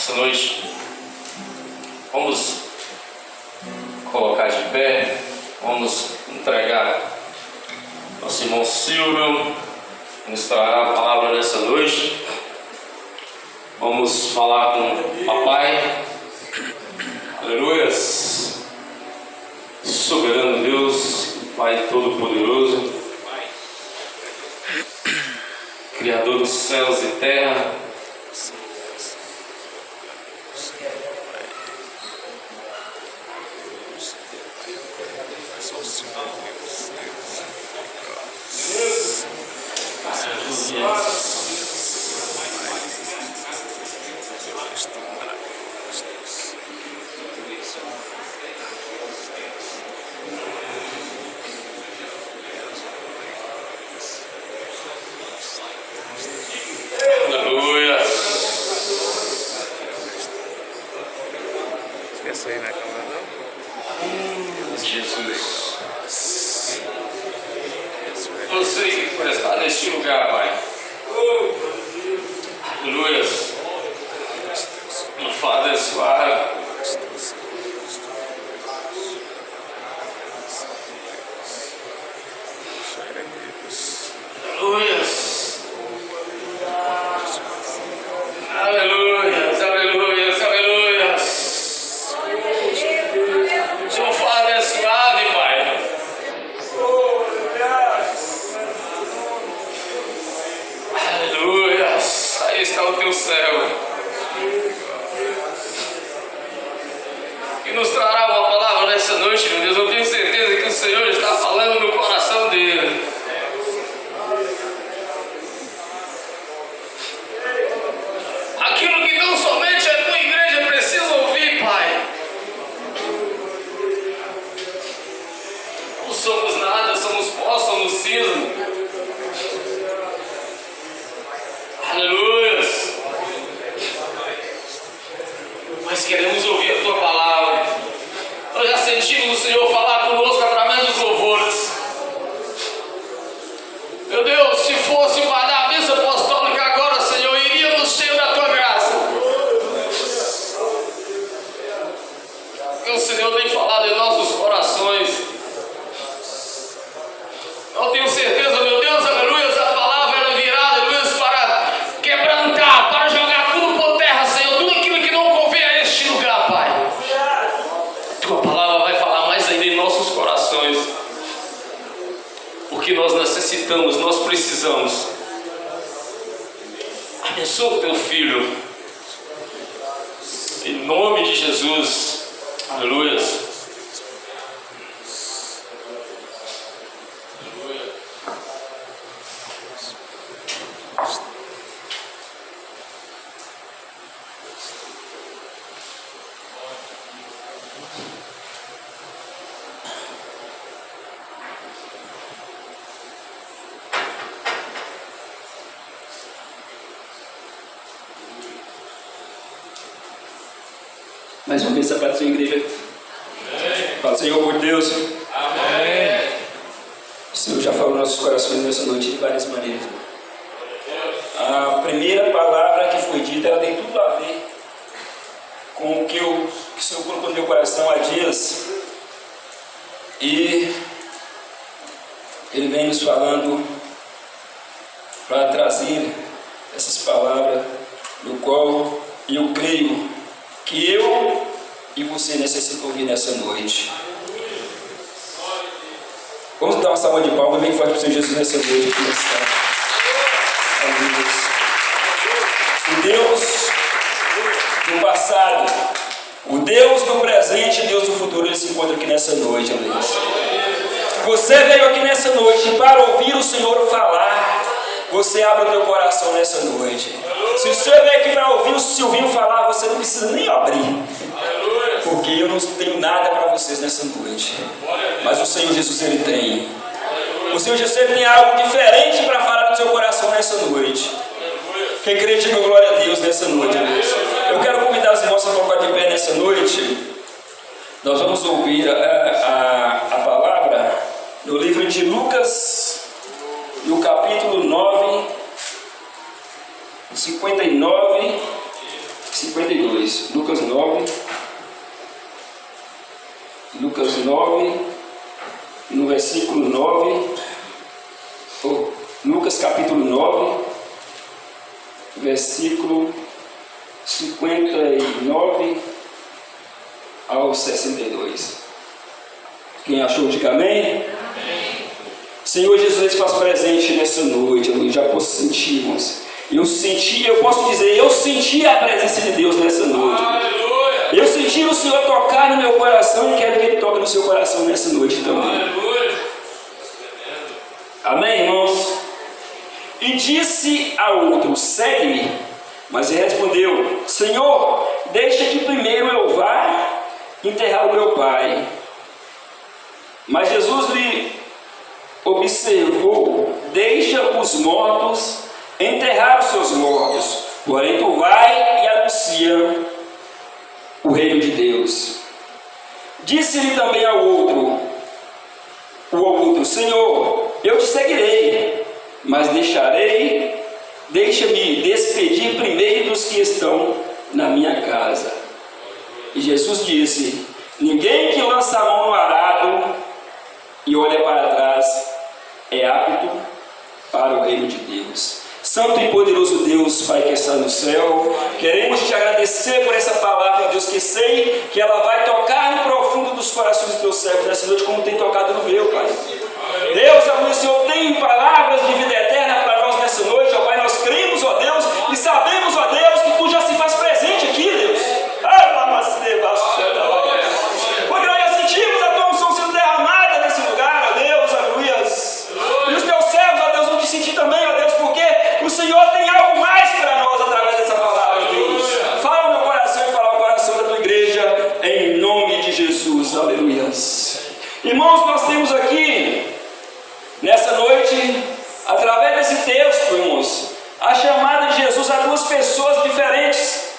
essa noite. Vamos colocar de pé, vamos entregar nosso irmão Silvio, ministrar a palavra dessa noite. Vamos falar com o papai. Aleluias. Soberano Deus, Pai Todo-Poderoso, Criador dos céus e terra, você que está neste lugar, Pai. Aleluias. Meu Father suave. Aleluias. Aleluias, aleluias, aleluias. Meu Father suave, Pai. Aleluias. Aí está o teu céu. Que nos trará uma palavra nessa noite, meu Deus. Eu tenho certeza que o Senhor está falando no coração dele. Aquilo que tão somente a tua igreja precisa ouvir, Pai. Não somos nada, somos pó, somos cinza. Aleluias. Mas queremos ouvir a tua palavra. Nós já sentimos o Senhor falar conosco através dos louvores. Meu Deus, se fosse para dar a bênção apostólica agora, Senhor, iríamos cheios da tua graça. Porque o Senhor tem falado em nossos corações. Eu tenho certeza, meu Deus, aleluia, a palavra ela virá, aleluia, para quebrantar, para jogar tudo por terra, Senhor, tudo aquilo que não convém a este lugar, Pai. A tua palavra vai falar mais ainda em nossos corações. Porque nós necessitamos, nós precisamos. Abençoa o teu filho. Em nome de Jesus. Aleluia. Mais uma vez, a paz da sua igreja. Fala, Senhor, por Deus. Amém. O Senhor já falou nos nossos corações nessa noite de várias maneiras. A primeira palavra que foi dita, ela tem tudo a ver com o que o Senhor colocou no meu coração há dias. E Ele vem nos falando para trazer essas palavras, no qual eu creio que eu e você necessitam ouvir nessa noite. Vamos dar uma salva de palmas bem forte para o Senhor Jesus nessa noite aqui nessa. O Deus do passado, o Deus do presente e o Deus do futuro, Ele se encontra aqui nessa noite, amigos. Você veio aqui nessa noite para ouvir o Senhor falar. Você abre o teu coração nessa noite. Se você veio aqui para ouvir o Silvinho falar, você não precisa nem abrir. Porque eu não tenho nada para vocês nessa noite. Mas o Senhor Jesus, Ele tem. O Senhor Jesus, Ele tem algo diferente para falar no seu coração nessa noite. Quem crê, diga glória a Deus nessa noite. Eu quero convidar os irmãos a colocar de pé nessa noite. Nós vamos ouvir a palavra no livro de Lucas, no capítulo 9, 59, 52. Lucas 9. Lucas 9, no versículo 9. Lucas capítulo 9, versículo 59 ao 62. Quem achou, diga amém. Senhor Jesus faz presente nessa noite, eu já posso sentir, irmãos. Eu posso dizer, eu senti a presença de Deus nessa noite. Eu senti o Senhor tocar no meu coração e quero que Ele toque no seu coração nessa noite também. Amém, irmãos? E disse a outro, segue-me. Mas ele respondeu, Senhor, deixa que primeiro eu vá enterrar o meu pai. Mas Jesus lhe observou, deixa os mortos enterrar os seus mortos, porém tu vai e anuncia o reino de Deus. Disse-lhe também ao outro, Senhor, eu te seguirei, mas deixa-me despedir primeiro dos que estão na minha casa. E Jesus disse, ninguém que lança a mão no arado e olha para trás é apto para o reino de Deus. Santo e poderoso Deus, Pai que está no céu, queremos te agradecer por essa palavra, Deus, que sei que ela vai tocar no profundo dos corações dos teus servos nessa noite, como tem tocado no meu, Pai. Deus, o Senhor tem palavras de vida eterna para nós nessa noite, ó Pai. Nós cremos, ó Deus, e sabemos, ó Deus, que tu já se faz presente aqui, Deus. Porque nós já sentimos a tua unção sendo derramada nesse lugar, ó Deus, aleluias. E os teus servos, ó Deus, vão te sentir também, ó Deus, porque o Senhor tem algo mais para nós através dessa palavra, Deus. Fala no meu coração e fala no coração da tua igreja, em nome de Jesus, aleluias. Irmãos, nós temos aqui, nessa noite, através desse texto, irmãos, a chamada de Jesus a duas pessoas diferentes,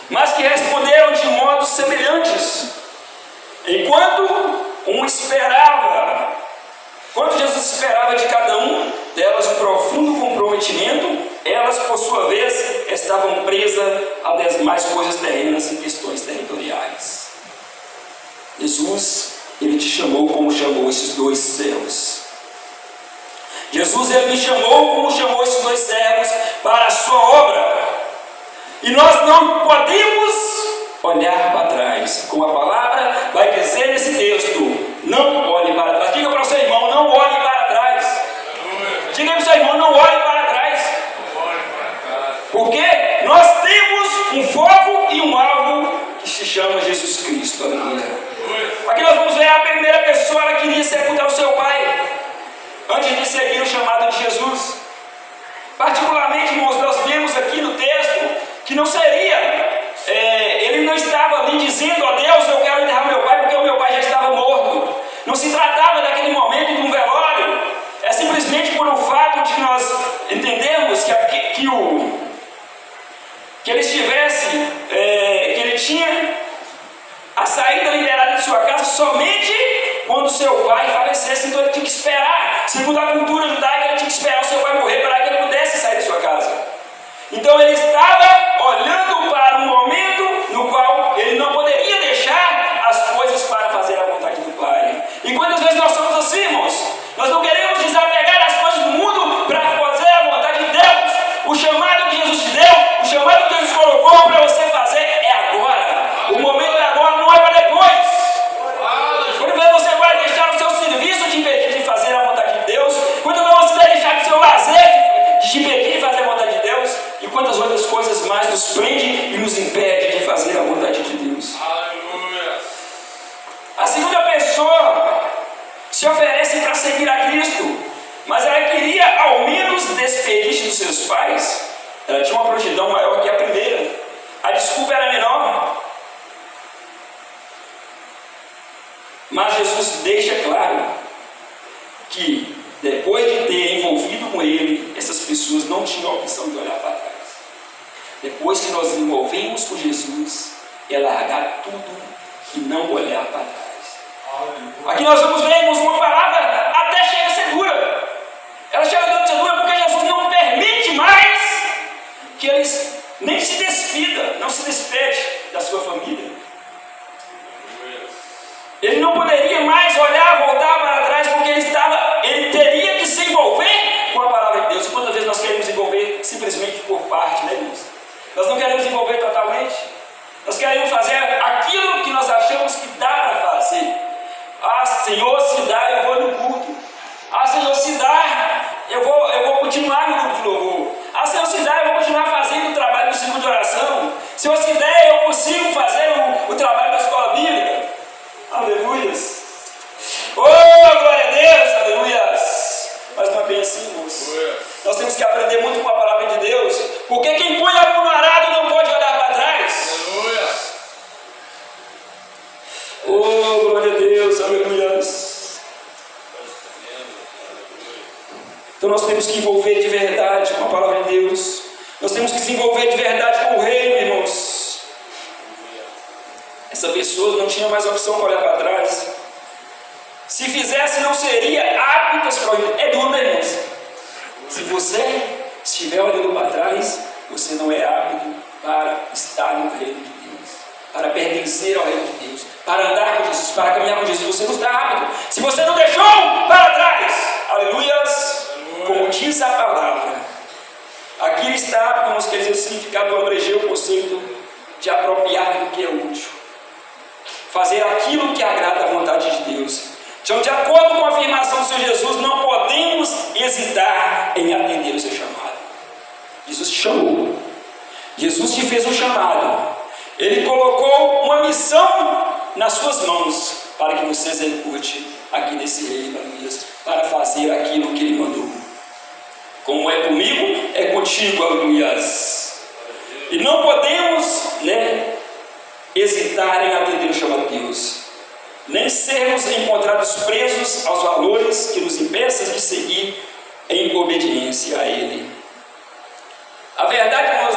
mas que responderam de modos semelhantes. Enquanto Jesus esperava de cada um delas um profundo comprometimento, elas, por sua vez, estavam presas a demais coisas terrenas e questões territoriais. Jesus, Ele te chamou como chamou esses dois servos. Jesus, Ele me chamou como chamou esses dois servos para a sua obra. E nós não podemos olhar para trás. Como a palavra vai dizer nesse texto, não olhe para trás. Diga para o seu irmão, não olhe para trás. Diga para o seu irmão, não olhe para trás. Porque nós temos um foco e um alvo que se chama Jesus Cristo. Aleluia. Aqui nós vamos ver a primeira pessoa, ela queria sepultar o seu pai antes de seguir o chamado de Jesus. Particularmente, irmãos, nós vemos aqui no texto que não seria, ele não estava ali dizendo, ó Deus, eu quero enterrar meu pai porque o meu pai já estava morto. Não se tratava daquele momento de um velório. É simplesmente por o fato de que nós entendemos que ele estivesse, que ele tinha a saída liberada de sua casa somente quando seu pai falecesse. Então ele tinha que esperar, segundo a cultura judaica, ele tinha que esperar o seu pai morrer para que ele pudesse sair de sua casa. Então ele estava olhando para um momento no qual ele não poderia deixar as coisas para fazer a vontade do Pai. E quantas vezes nós somos assim, irmãos? Nós não queremos desapegar das coisas do mundo para fazer a vontade de Deus. O chamado que Jesus te deu, o chamado que Jesus colocou para você fazer é agora. O momento é agora, não é para depois. Quando você vai deixar o seu serviço te impedir de fazer a vontade de Deus, quando você vai deixar o seu lazer de te impedir de fazer a vontade de Deus, e quantas outras coisas mais nos prende e nos impede de fazer a vontade de Deus. Aleluia. A segunda pessoa se oferece para seguir a Cristo, mas ela queria ao menos despedir-se dos seus pais. Ela tinha uma prontidão maior que a primeira. A desculpa era menor. Mas Jesus deixa claro que depois de ter envolvido com Ele, essas pessoas não tinham a opção de olhar para trás. Depois que nós nos envolvemos com Jesus, é largar tudo e não olhar para trás. Aqui nós vamos ver, irmãos, uma palavra até chega a ser dura. Ela chega a ser dura porque Jesus não permite mais que eles nem se despida, não se despede da sua família. Ele não poderia mais olhar, voltar para trás, porque ele teria que se envolver com a palavra de Deus. Quantas vezes nós queremos envolver simplesmente por parte, né, irmãos? Nós não queremos envolver totalmente. Nós queremos fazer aquilo que nós achamos que dá para fazer. Ah, Senhor, se dá, eu vou no culto. Ah, Senhor, se dá, eu vou continuar no grupo de louvor. Ah, Senhor, se dá, eu vou continuar fazendo o trabalho do círculo de oração. Senhor, se der, eu consigo fazer o trabalho da escola bíblica. Aleluias. Oh, glória a Deus, aleluias. Mas não é bem assim, irmãos. Nós temos que aprender muito com a palavra de Deus, porque quem põe a mão no arado não pode olhar para trás. Aleluia. Oh, glória a Deus, aleluias. Então nós temos que envolver de verdade com a palavra de Deus. Nós temos que se envolver de verdade com o reino, irmãos. Essa pessoa não tinha mais opção para olhar para trás. Se fizesse, não seria aptas para olhar. É duro, né, irmãos? Se você estiver olhando para trás, você não é apto para estar no reino de Deus, para pertencer ao reino de Deus, para andar com Jesus, para caminhar com Jesus. Você não está apto. Se você não deixou para trás, aleluias, como diz a palavra, aqui está apto, irmãos, quer dizer o significado do abrangeu, o conceito de apropriar do que é útil, fazer aquilo que agrada à vontade de Deus. Então, de acordo com a afirmação do Senhor Jesus, não podemos hesitar em atender o seu chamado. Jesus te chamou. Jesus te fez um chamado. Ele colocou uma missão nas suas mãos para que você execute aqui nesse reino, para fazer aquilo que Ele mandou. Como é comigo, é contigo, aleluias. E não podemos, hesitar em atender o chamado de Deus, nem sermos encontrados presos aos valores que nos impeçam de seguir em obediência a Ele. A verdade, irmãos,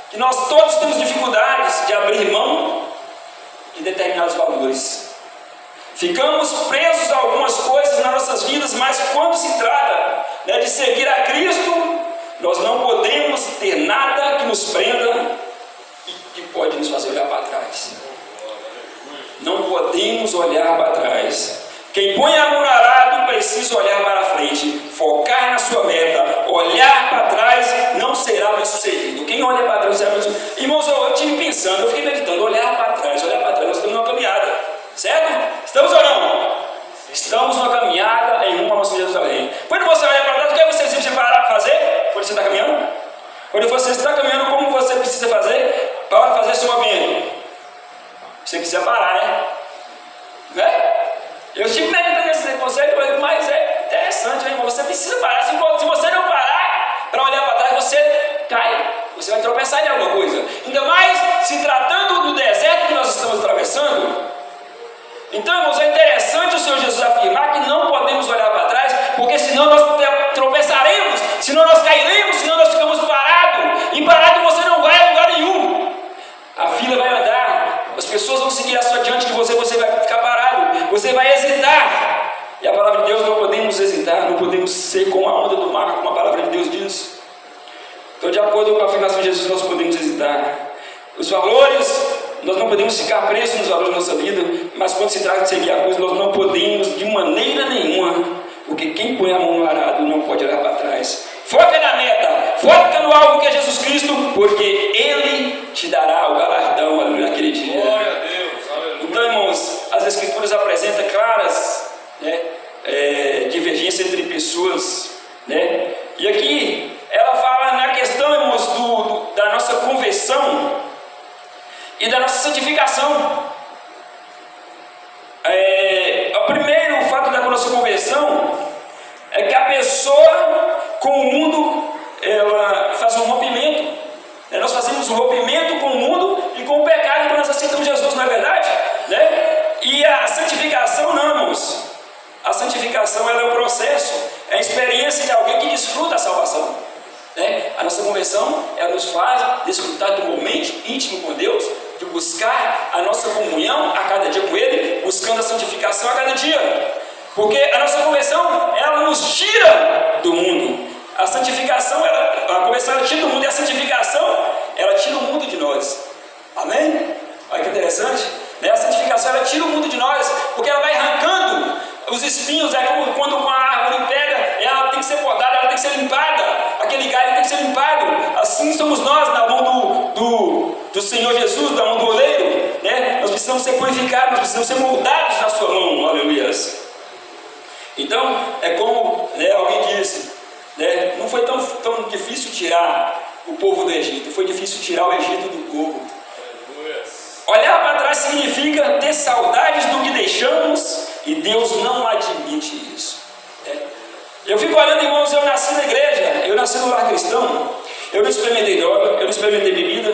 que nós todos temos dificuldades de abrir mão de determinados valores. Ficamos presos a algumas coisas nas nossas vidas, mas quando se trata de seguir a Cristo, nós não podemos ter nada que nos prenda e que pode nos fazer olhar para trás. Não podemos olhar para trás. Quem põe a mão no arado precisa olhar para frente, focar na sua meta. Olhar para trás não será bem sucedido. Quem olha para trás será bem sucedido. Irmãos, eu estive pensando, eu fiquei meditando, olhar para trás, nós estamos numa caminhada, certo? Estamos ou não? Estamos numa caminhada em rumo à nossa Jerusalém. Quando você olha para trás, o que você precisa parar para fazer? Quando você está caminhando? Quando você está caminhando, como você precisa fazer para fazer esse movimento? Você precisa parar, né? Eu estive meditando nesse conceito, mas é interessante, né, irmão? Você precisa parar. Se você não parar para olhar para trás, você cai. Você vai tropeçar em alguma coisa. Ainda mais se tratando do deserto que nós estamos atravessando. Então, irmãos, é interessante o Senhor Jesus afirmar que não podemos olhar para trás, porque senão nós tropeçaremos, senão nós cairemos, senão nós ficamos parados. E parado você não vai a lugar nenhum. A fila vai andar, as pessoas vão seguir adiante de você, você vai ficar parado, você vai hesitar. E a palavra de Deus, não podemos hesitar, não podemos ser como a onda do mar, como a palavra de Deus diz. Então, de acordo com a afirmação de Jesus, nós podemos hesitar. Os valores, nós não podemos ficar presos nos valores da nossa vida, mas quando se trata de seguir a coisa, nós não podemos de maneira nenhuma, porque quem põe a mão no arado não pode olhar para trás. Foca na meta, foca no alvo que é Jesus Cristo, porque Ele te dará o galardão naquele dia. Glória a Deus, aleluia. Então, irmãos, as Escrituras apresentam claras divergências entre pessoas, e aqui ela fala na questão, irmãos, da nossa conversão e da nossa santificação. O primeiro fato da nossa conversão é que a pessoa com o mundo, ela faz um rompimento. Nós fazemos um rompimento com o mundo e com o pecado quando nós aceitamos Jesus, não é verdade? E a santificação não, irmãos. A santificação, ela é um processo, é a experiência de alguém que desfruta a salvação. A nossa conversão, ela nos faz desfrutar do momento íntimo com Deus, de buscar a nossa comunhão a cada dia com Ele, buscando a santificação a cada dia. Porque a nossa conversão, ela nos tira do mundo. A santificação, a conversão ela tira do mundo, e a santificação, ela tira o mundo de nós. Amém? Olha que interessante. A santificação, ela tira o mundo de nós, porque ela vai arrancando os espinhos. É como quando uma árvore pega, ela tem que ser podada, ela tem que ser limpada, aquele galho tem que ser limpado. Assim somos nós na mão do Senhor Jesus, na mão do oleiro, né? Nós precisamos ser purificados, nós precisamos ser moldados na sua mão. Aleluia. Então, é como, né, alguém disse, né, não foi tão difícil tirar o povo do Egito, foi difícil tirar o Egito do povo. Olhar para trás significa ter saudades do que deixamos, e Deus não admite isso. Eu fico olhando, irmãos, eu nasci na igreja, eu nasci no lar cristão, eu não experimentei droga, eu não experimentei bebida,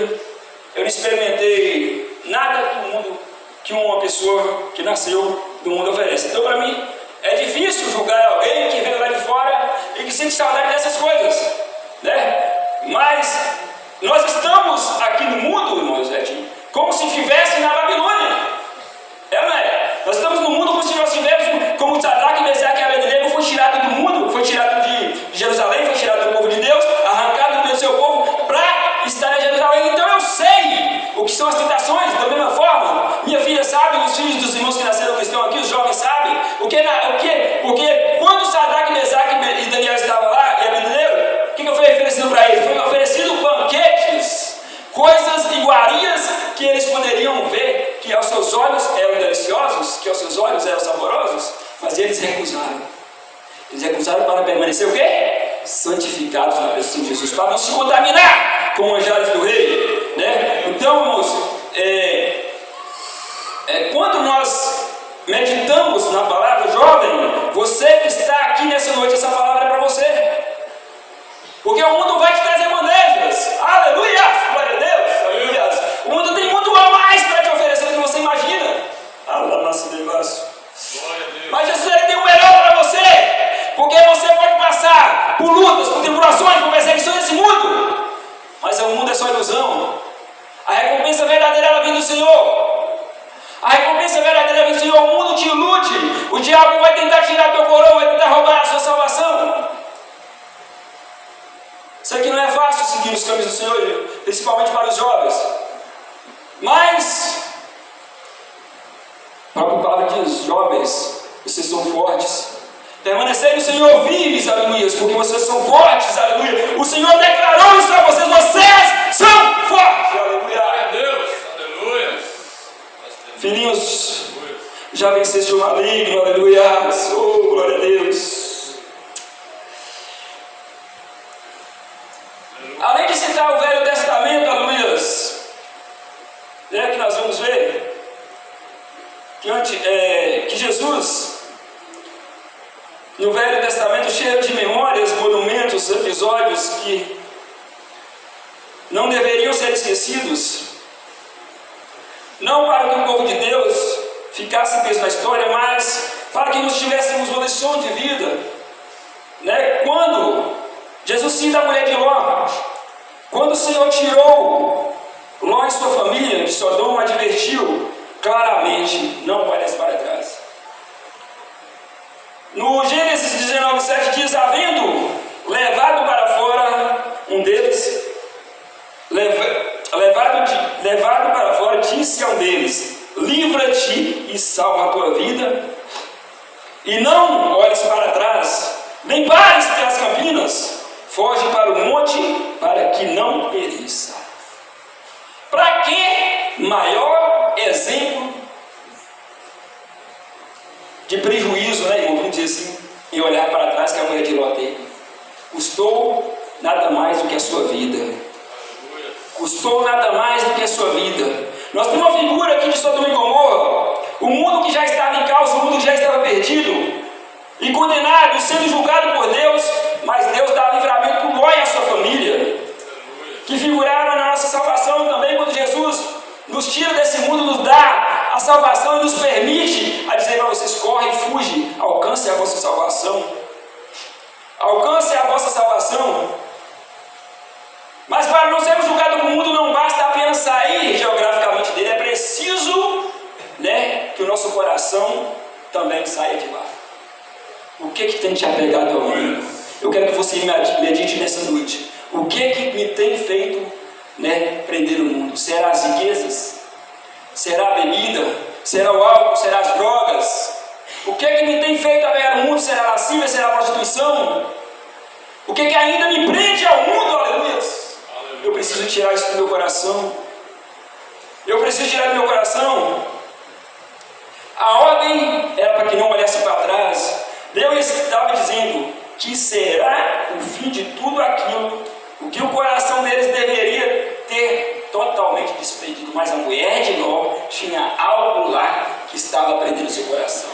eu não experimentei nada do mundo que uma pessoa que nasceu do mundo oferece. Então, para mim, é difícil julgar alguém que veio lá de fora e que sente saudade dessas coisas, né? Mas nós estamos aqui no mundo, irmãos, como se estivesse na Babilônia. Não é? Nós estamos no mundo como se nós estivéssemos, como Sadraque, Mesaque e Abednego foi tirado do mundo, foi tirado de Jerusalém, foi tirado do povo de Deus, arrancado do meio do seu povo para estar em Jerusalém. Então eu sei o que são as tentações. Da mesma forma, minha filha sabe, os filhos dos irmãos que nasceram cristãos aqui, os jovens sabem, porque quando Sadraque, Mesaque e Daniel estavam lá, e Abednego, o que foi oferecido para eles? Foi oferecido banquetes, coisas, iguarias que eles poderiam ver, que aos seus olhos eram deliciosos, que aos seus olhos eram saborosos, mas eles recusaram. Eles recusaram para permanecer o quê? Santificados na presença de Jesus, para não se contaminar com os manjares do rei, né? Então, irmãos, quando nós meditamos na palavra, jovem, você que está aqui nessa noite, essa palavra é para você. Porque o mundo vai te trazer bandejas. Aleluia! Glória a Deus! Aleluia! O mundo tem muito mais para te oferecer do que você imagina. Mas Jesus, ele tem o melhor para você. Porque você pode passar por lutas, por tribulações, por perseguições desse mundo. Mas o mundo é só ilusão. A recompensa verdadeira, ela vem do Senhor. A recompensa verdadeira vem do Senhor. O mundo te ilude. O diabo vai tentar tirar teu coroa, vai tentar roubar a sua salvação. Sei que não é fácil seguir os caminhos do Senhor, principalmente para os jovens. Mas, a palavra diz, jovens, vocês são fortes. Permanecei no Senhor firmes, aleluia, porque vocês são fortes, aleluia. O Senhor declarou isso a vocês, vocês são fortes, aleluia. Glória a Deus, aleluia. Filhinhos, já venceste o maligno, aleluia. Oh, glória a Deus. Além de citar o Velho Testamento, aleluia, que nós vamos ver que Jesus, no Velho Testamento, cheio de memórias, monumentos, episódios que não deveriam ser esquecidos, não para que o povo de Deus ficasse preso na história, mas para que nós tivéssemos uma lição de vida, né? Quando Jesus cita a mulher de Ló, quando o Senhor tirou Ló e sua família de Sodoma, advertiu claramente, não olhes para trás. No Gênesis 19:7 diz, havendo levado para fora um deles, levado para fora, disse a um deles, livra-te e salva a tua vida, e não olhes para trás, nem pares pelas campinas, foge para o monte, para que não pereça. Para que maior exemplo de prejuízo, né, irmão? Vamos dizer assim, em olhar para trás que a mulher de Ló teve. Custou nada mais do que a sua vida. Custou nada mais do que a sua vida. Nós temos uma figura aqui de Sodoma e Gomorra, o mundo que já estava em caos, o mundo que já estava perdido e condenado, sendo julgado por Deus, mas Deus dá livramento para Ló e a sua família, que figuraram na nossa salvação também, quando Jesus nos tira desse mundo, nos dá a salvação e nos permite a dizer para vocês, corre e fuge, alcance a vossa salvação, alcance a vossa salvação. Mas para não sermos julgados no mundo, não basta apenas sair geograficamente dele, é preciso, né, que o nosso coração também saia de lá. O que tem te apegado ao mundo? Eu quero que você medite nessa noite. O que me tem feito prender o mundo? Será as riquezas? Será a bebida? Será o álcool? Será as drogas? O que é que me tem feito apegar no mundo? Será a lascívia? Será a prostituição? O que é que ainda me prende ao mundo? Aleluia! Eu preciso tirar isso do meu coração. Eu preciso tirar do meu coração. A ordem era para que não olhasse para trás. Deus estava dizendo que será o fim de tudo aquilo, o que o coração deles deveria ter totalmente desprendido. Mas a mulher de Ló tinha algo lá que estava prendendo seu coração.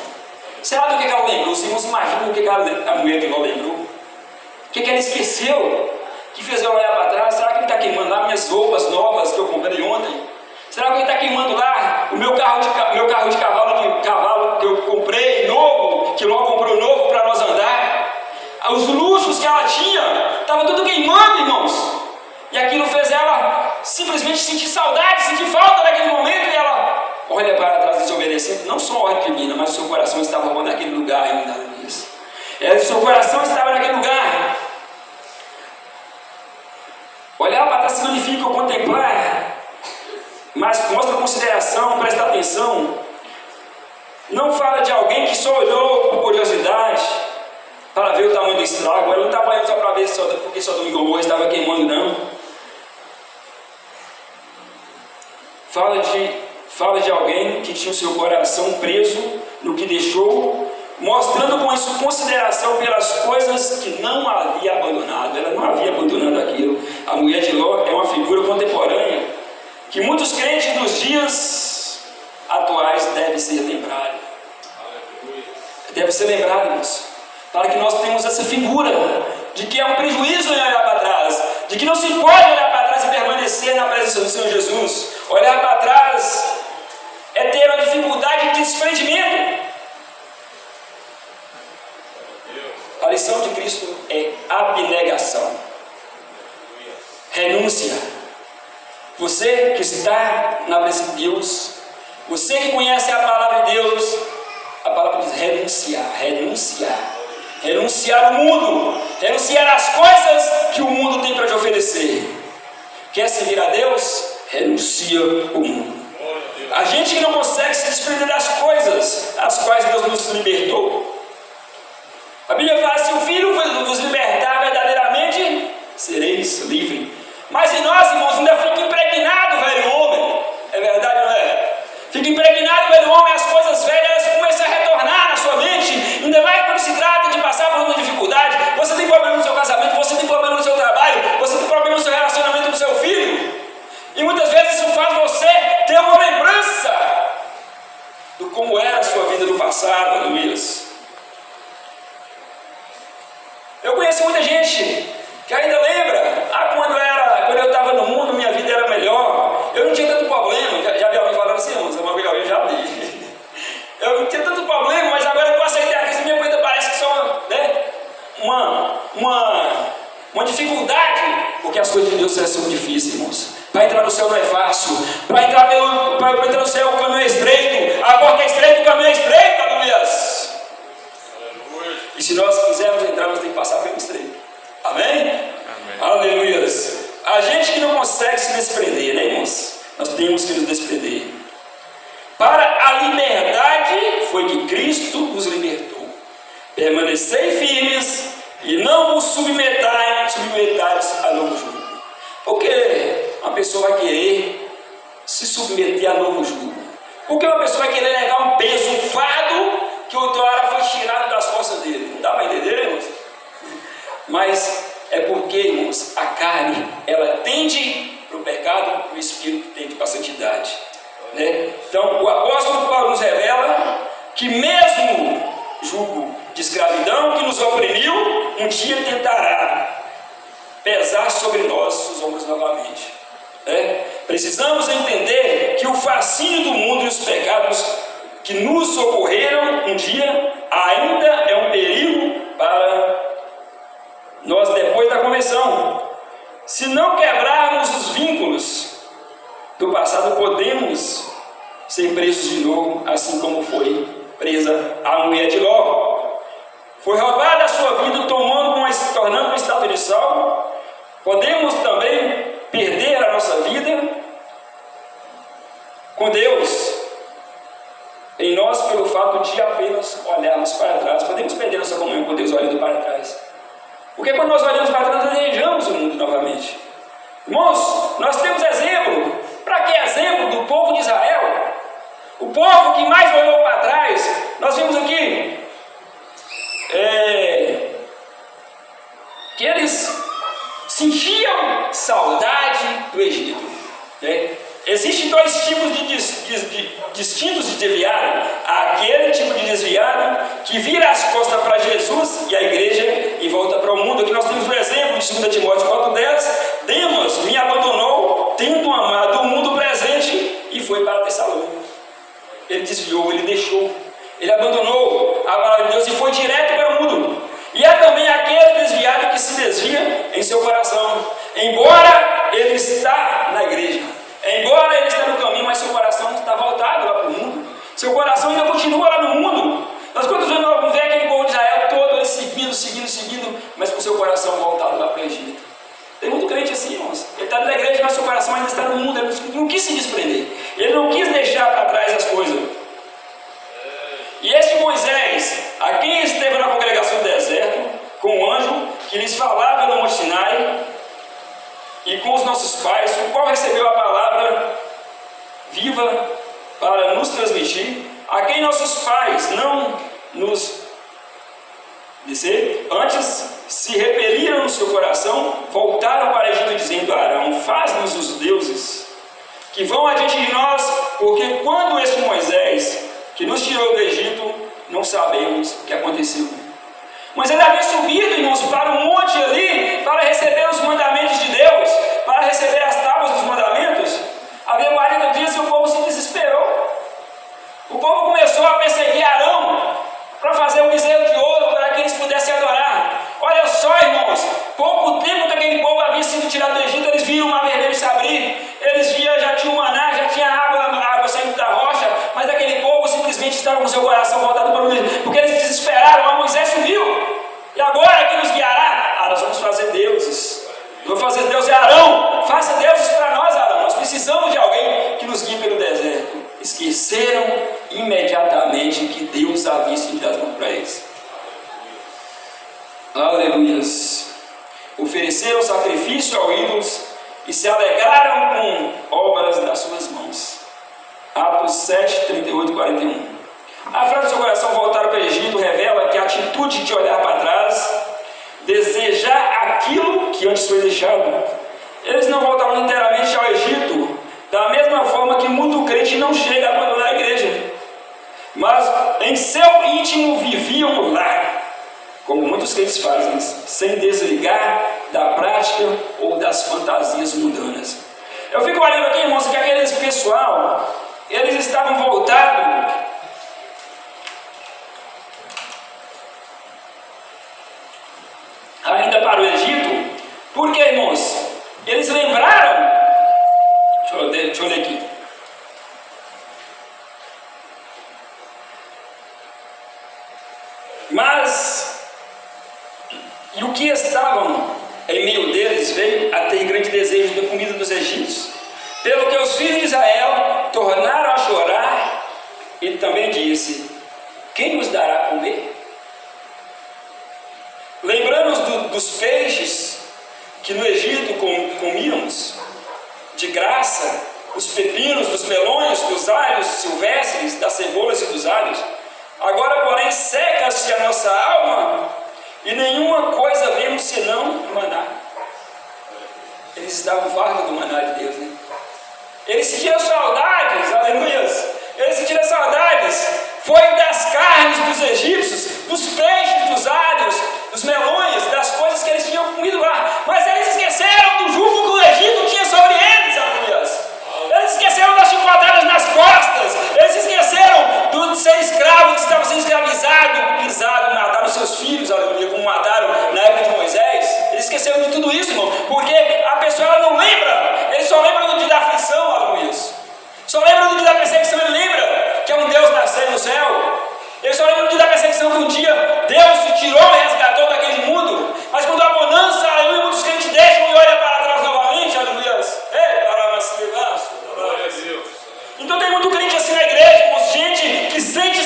Será do que ela lembrou? Os irmãos imaginam o que a mulher de Ló lembrou? O que ela esqueceu? Que fez ela olhar para trás? Será que ele está queimando lá minhas roupas novas que eu comprei ontem? Será que ele está queimando lá o meu carro de cavalo que eu comprei novo, que Ló comprou novo para nós andar? Os luxos que ela tinha, estava tudo queimando, irmãos. E aquilo fez ela simplesmente sentir saudade, sentir falta naquele momento. E ela olha para trás desobedecendo. Não só a ordem divina, mas o seu coração estava naquele lugar ainda. O seu coração estava naquele lugar. Olhar para trás significa contemplar, mas mostra consideração, presta atenção. Não fala de alguém que só olhou por curiosidade para ver o tamanho do estrago. Ela não estava indo só para ver porque só domingo Gomorra estava queimando, não. Fala de alguém que tinha o seu coração preso no que deixou, mostrando com isso consideração pelas coisas que não havia abandonado. Ela não havia abandonado aquilo. A mulher de Ló é uma figura contemporânea que muitos crentes dos dias atuais devem ser lembrados. Deve ser lembrado, irmãos, para que nós tenhamos essa figura de que é um prejuízo em olhar para trás, de que não se pode olhar para trás e permanecer na presença do Senhor Jesus. Olhar para trás é ter uma dificuldade de desprendimento. A lição de Cristo é abnegação, renúncia. Você que está na presença de Deus, você que conhece a palavra de Deus, a palavra diz renunciar ao mundo, renunciar às coisas que o mundo tem para te oferecer. Quer servir a Deus? Renuncia o mundo. A gente que não consegue se desprender das coisas as quais Deus nos libertou. A Bíblia fala: se o Filho vos libertar verdadeiramente, sereis livres. Mas em nós, irmãos, ainda fica impregnado o velho homem. É verdade ou não é? Fica impregnado o velho homem, as coisas velhas começam a retornar na sua mente. Ainda mais quando se trata de passar por uma dificuldade. Você tem problema no seu casamento, você tem problema no seu trabalho, você tem problema no seu relacionamento com o seu filho. E muitas vezes isso faz você ter uma lembrança do como era a sua vida no passado, aleluia. Eu conheço muita gente que ainda lembra, quando eu estava no mundo, minha vida era melhor, eu não tinha tanto problema. Já vi alguém falando assim, eu já li. Eu não tinha tanto problema, mas agora eu passei a Cristo, minha vida parece que só uma dificuldade, porque as coisas de Deus são difíceis, irmãos. Para entrar no céu não é fácil. Para entrar no céu o caminho é estreito, a porta é estreita, o caminho é estreito, aleluias. E se nós quisermos entrar, nós temos que passar pelo estreito. Amém? Aleluias. A gente que não consegue se desprender, né, irmãos? Nós temos que nos desprender. Para a liberdade foi que Cristo os libertou. Permanecei firmes e não vos submetais a novo jugo. Porque uma pessoa vai querer se submeter a novo jugo? Porque uma pessoa vai querer levar um peso, um fardo que outrora foi tirado das costas dele. Não dá para entender, irmãos? Mas é porque, irmãos, a carne, ela tende para o pecado e o espírito tende para a santidade, né? Então o apóstolo Paulo nos revela que mesmo jugo de escravidão que nos oprimiu, um dia tentará pesar sobre nós os ombros novamente, né? Precisamos entender que o fascínio do mundo e os pecados que nos socorreram um dia ainda é um perigo para nós depois da conversão. Se não quebrarmos os vínculos do passado, podemos ser presos de novo, assim como foi presa a mulher de Ló. Foi roubada a sua vida, tornando um estado de salvo. Podemos também perder a nossa vida com Deus em nós pelo fato de apenas olharmos para trás. Podemos perder nossa comunhão com Deus olhando para trás. Porque quando nós olhamos para trás, nós desejamos o mundo novamente. Irmãos, nós temos exemplo. Para que exemplo? Do povo de Israel. O povo que mais olhou para trás. Nós vimos aqui que eles sentiam saudade do Egito. Existem dois tipos distintos de desviado. Aquele tipo de desviado que vira as costas para Jesus e a igreja e volta para o mundo. Aqui nós temos o exemplo de 2 Timóteo 4,10. Demas me abandonou, tendo amado o mundo presente, e foi para Tessalônica. Ele desviou, ele deixou, ele abandonou a palavra de Deus e foi direto para o mundo. E há também aquele desviado que se desvia em seu coração, embora ele está na igreja, embora ele está no caminho, mas seu coração está voltado lá para o mundo. Seu coração ainda continua lá no mundo. Nós quantos anos vamos ver aquele povo de Israel todo ele seguindo, mas com seu coração voltado lá para o Egito. Tem muito crente assim, irmãos. Ele está na igreja, mas seu coração ainda está no mundo. Ele não quis se desprender. Ele não quis deixar para trás as coisas. E este Moisés, a quem esteve na congregação do deserto, com o anjo que lhes falava no Monte Sinai, e com os nossos pais, o qual recebeu a palavra viva para nos transmitir, a quem nossos pais não nos dizer, antes se repeliram no seu coração, voltaram para o Egito dizendo a Arão: faz-nos os deuses que vão adiante de nós, porque quando este Moisés que nos tirou do Egito, não sabemos o que aconteceu. Moisés havia subido, irmãos, para um monte ali, para receber os mandamentos de Deus, para receber as tábuas dos mandamentos. Havia 40 dias e o povo se desesperou. O povo começou a perseguir Arão para fazer um bezerro de ouro para que eles pudessem adorar. Olha só, irmãos, pouco tempo que aquele povo havia sido tirado do Egito, eles viram o mar vermelho se abrir, eles viam, já tinha o maná, já tinha água saindo da rocha, mas aquele povo simplesmente estava com seu coração voltado para o Egito, porque eles desesperaram. Mas Moisés subiu, e agora quem nos guiará? Nós vamos fazer deuses. Eu vou fazer Deus, é Arão, faça deuses para nós, Arão. Nós precisamos de alguém que nos guie pelo deserto. Esqueceram imediatamente que Deus havia estendido as mãos para eles. Aleluias. Ofereceram sacrifício ao ídolos e se alegraram com obras das suas mãos. Atos 7, 38 e 41. A frase do seu coração voltar para o Egito revela que a atitude de olhar para trás, desejar aquilo que antes foi deixado. Eles não voltaram inteiramente ao Egito, da mesma forma que muito crente não chega a abandonar a igreja, mas em seu íntimo viviam lá, como muitos crentes fazem, sem desligar da prática ou das fantasias mundanas. Eu fico olhando aqui, irmãos, que aquele pessoal, eles estavam voltados ainda para o Egito, porque, irmãos, eles lembraram, deixa eu ler aqui, mas, e o que estavam em meio deles veio a ter grande desejo da comida dos egípcios, pelo que os filhos de Israel tornaram a chorar, e também disse: quem nos dará a comer? Lembramos dos peixes que no Egito comíamos de graça, os pepinos, dos melões, dos alhos silvestres, das cebolas e dos alhos. Agora, porém, seca-se a nossa alma e nenhuma coisa vemos senão o maná. Eles estavam fartos do maná de Deus, né? Eles sentiram saudades, aleluias. Eles sentiram saudades. Foi das carnes dos egípcios, dos peixes, dos alhos, dos melões, das coisas que eles tinham comido lá. Mas eles esqueceram do jugo que o Egito tinha sobre eles, aleluias. Eles esqueceram das chicotadas nas costas. Eles esqueceram de ser escravos, que estavam sendo escravizados, pisados, mataram seus filhos, aleluia, como mataram na época de Moisés. Eles esqueceram de tudo isso, irmão, porque a pessoa ela não lembra. Eles só lembram do dia da aflição, aleluia. Só lembram do dia da perseguição. Ele lembra que é um Deus nascendo no céu. Ele só lembra do dia da perseguição, que um dia Deus se tirou e resgatou daquele mundo. Mas quando a bonança, aleluia, muitos crentes deixam e olham para trás novamente, aleluia.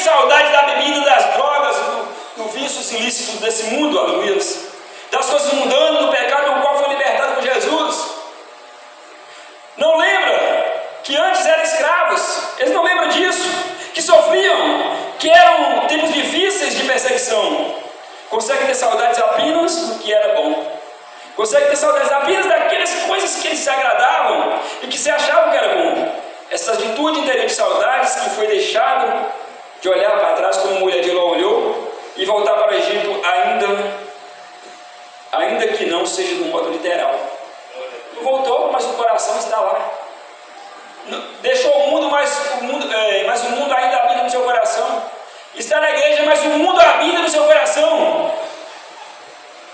saudade da bebida, das drogas, do vícios ilícitos desse mundo, aleluia, das coisas mudando, do pecado do qual foi libertado por Jesus. Não lembra que antes eram escravos? Eles não lembram disso? Que sofriam, que eram tempos difíceis de perseguição. Consegue ter saudades apenas do que era bom. Consegue ter saudades apenas daquelas coisas que eles se agradavam e que se achavam que era bom. Essa atitude interior de saudades que foi deixado de olhar para trás como a mulher de Ló olhou e voltar para o Egito ainda que não seja do modo literal. Não voltou, mas o coração está lá. Deixou o mundo, mas o mundo ainda habita no seu coração. Está na igreja, mas o mundo habita no seu coração.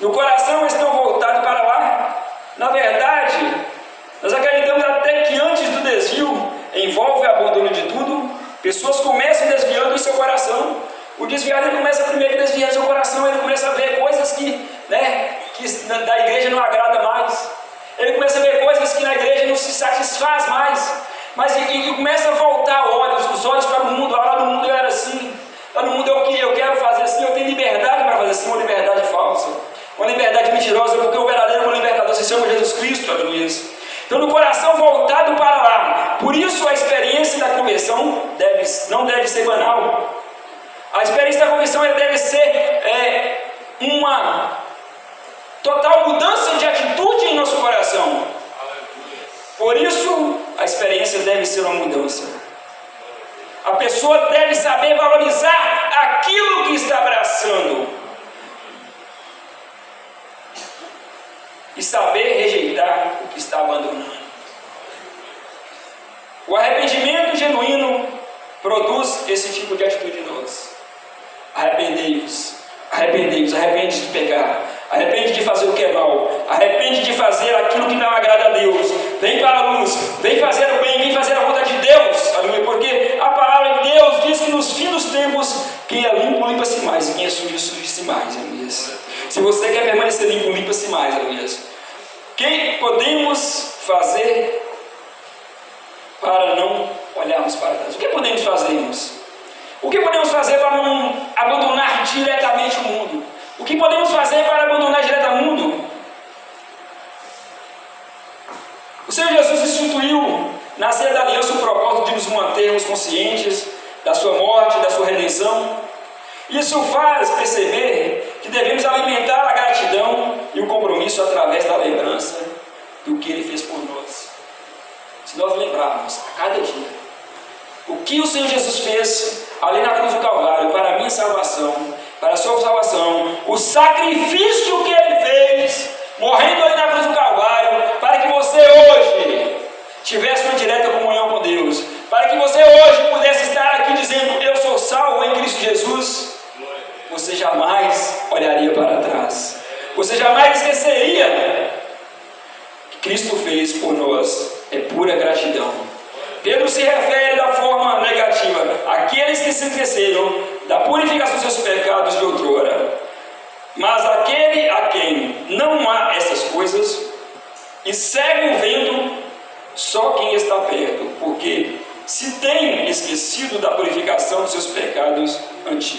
No coração eles estão voltados para lá. Na verdade, nós acreditamos até que antes do desvio, envolve o abandono de tudo, pessoas começam desviando em seu coração. O desviado ele começa primeiro a desviar seu coração, ele começa a ver coisas que da igreja não agrada mais. Ele começa a ver coisas que na igreja não se satisfaz mais. Mas e começa a voltar os olhos para o mundo. Lá no mundo eu era assim. Lá no mundo eu quero fazer assim, eu tenho liberdade para fazer assim, uma liberdade falsa. Uma liberdade mentirosa, porque o verdadeiro libertador se chama Jesus Cristo, aleluia. Então, no coração voltado para lá. Por isso, a experiência da conversão não deve ser banal. A experiência da conversão deve ser uma total mudança de atitude em nosso coração. Por isso, a experiência deve ser uma mudança. A pessoa deve saber valorizar aquilo que está abraçando. E saber rejeitar o que está abandonando. O arrependimento genuíno produz esse tipo de atitude em nós. Arrependei-vos, arrepende de pecar, arrepende de fazer o que é mal, arrepende de fazer aquilo que não agrada a Deus. Vem para a luz, vem fazer o bem, vem fazer a vontade de Deus, aleluia, porque a palavra de Deus diz que nos fins dos tempos, quem é limpo, limpa-se mais, e quem é sujo, suje-se mais, aleluia. Se você quer permanecer limpo, limpa-se mais, aleluia. O que podemos fazer para não olharmos para trás? O que podemos fazer, irmãos? O que podemos fazer para não abandonar diretamente o mundo? O que podemos fazer para abandonar diretamente o mundo? O Senhor Jesus instituiu na ceia da aliança o propósito de nos mantermos conscientes da sua morte, da sua redenção. Isso faz perceber que devemos alimentar a gratidão e o compromisso através da lembrança do que Ele fez por nós. Se nós lembrarmos a cada dia o que o Senhor Jesus fez ali na cruz do Calvário para a minha salvação, para a sua salvação, o sacrifício que Ele fez, morrendo ali na cruz do Calvário, para que você hoje tivesse uma direta comunhão com Deus, para que você hoje pudesse estar aqui dizendo: eu sou salvo em Cristo Jesus. Você jamais olharia para trás, você jamais esqueceria que Cristo fez por nós. É pura gratidão. Pedro se refere da forma negativa àqueles que se esqueceram da purificação dos seus pecados de outrora. Mas aquele a quem não há essas coisas e segue o vento, só quem está perto, porque se tem esquecido da purificação dos seus pecados antigos.